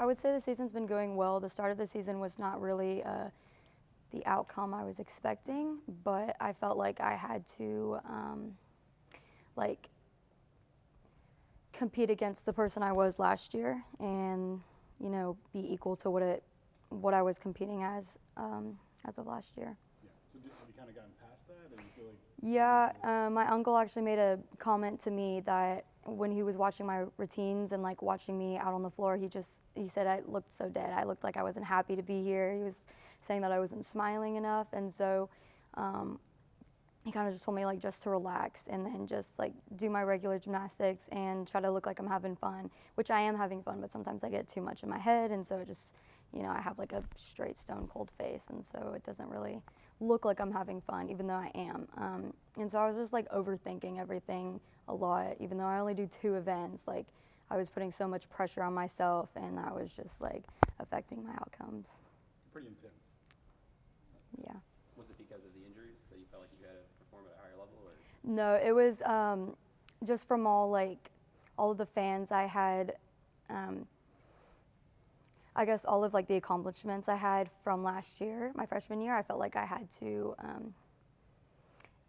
I would say the season's been going well. The start of the season was not really the outcome I was expecting, but I felt like I had to like compete against the person I was last year, and be equal to what I was competing as of last year. Yeah. So have you kind of gotten past that, and you feel like? Yeah, my uncle actually made a comment to me that when he was watching my routines and like watching me out on the floor, he said I looked so dead. I looked like I wasn't happy to be here. He was saying that I wasn't smiling enough, and so he kind of just told me like just to relax and then just like do my regular gymnastics and try to look like I'm having fun, which I am having fun, but sometimes I get too much in my head, and so it just, I have like a straight stone cold face, and so it doesn't really look like I'm having fun, even though I am. And so I was just like overthinking everything a lot, even though I only do 2 events. Like I was putting so much pressure on myself, and that was just like affecting my outcomes. Pretty intense. Yeah. Was it because of the injuries that you felt like you had to perform at a higher level? Or? No, it was just from all of the fans I had. I guess all of like the accomplishments I had from last year, my freshman year, I felt like I had to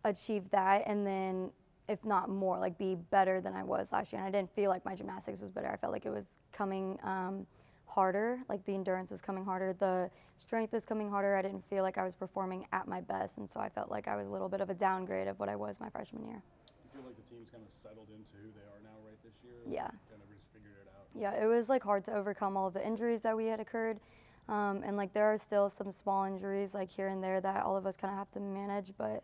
achieve that, and then if not more, like be better than I was last year. And I didn't feel like my gymnastics was better. I felt like it was coming harder, like the endurance was coming harder, the strength was coming harder. I didn't feel like I was performing at my best, and so I felt like I was a little bit of a downgrade of what I was my freshman year. You feel like the team's kind of settled into who they are now right this year? Yeah. Kind of just figured it out? Yeah, it was like hard to overcome all of the injuries that we had occurred. And like there are still some small injuries like here and there that all of us kind of have to manage, but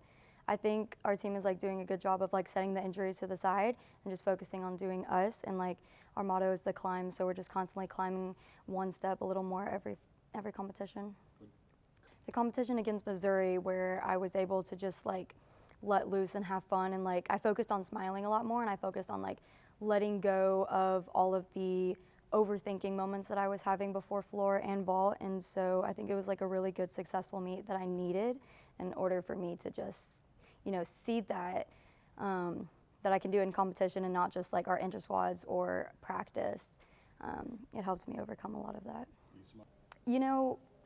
I think our team is like doing a good job of like setting the injuries to the side and just focusing on doing us. And like our motto is the climb, so we're just constantly climbing one step a little more every competition. The competition against Missouri, where I was able to just like let loose and have fun, and like I focused on smiling a lot more, and I focused on like letting go of all of the overthinking moments that I was having before floor and vault. And so I think it was like a really good, successful meet that I needed in order for me to just, see that that I can do it in competition and not just like our inter squads or practice. It helps me overcome a lot of that.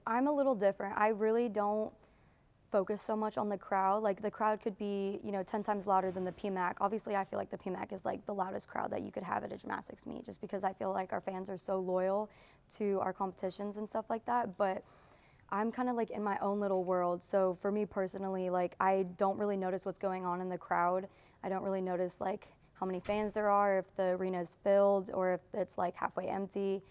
I'm a little different. I really don't focus so much on the crowd. Like the crowd could be, 10 times louder than the PMAC. Obviously, I feel like the PMAC is like the loudest crowd that you could have at a gymnastics meet, just because I feel like our fans are so loyal to our competitions and stuff like that. But I'm kind of like in my own little world. So for me personally, like I don't really notice what's going on in the crowd. I don't really notice like how many fans there are, if the arena is filled or if it's like halfway empty.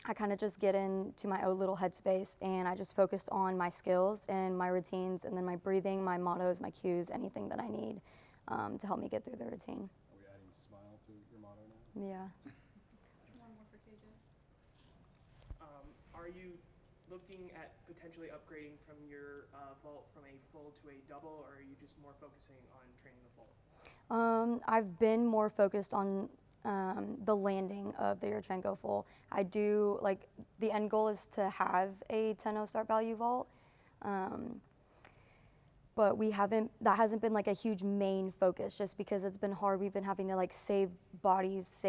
I kind of just get into my own little headspace, and I just focused on my skills and my routines, and then my breathing, my mottos, my cues, anything that I need to help me get through the routine. Are we adding smile to your motto now? Yeah. One more for KJ. Are you looking at potentially upgrading from your vault from a full to a double, or are you just more focusing on training the vault? I've been more focused on the landing of the Yurchenko full. I do, like, the end goal is to have a 10-0 start value vault, but that hasn't been like a huge main focus, just because it's been hard. We've been having to like save bodies,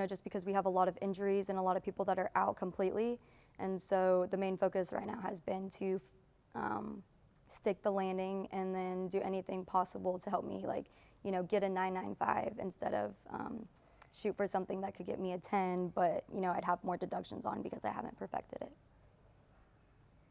just because we have a lot of injuries and a lot of people that are out completely. And so the main focus right now has been to stick the landing and then do anything possible to help me get a 995 instead of shoot for something that could get me a 10, but I'd have more deductions on because I haven't perfected it.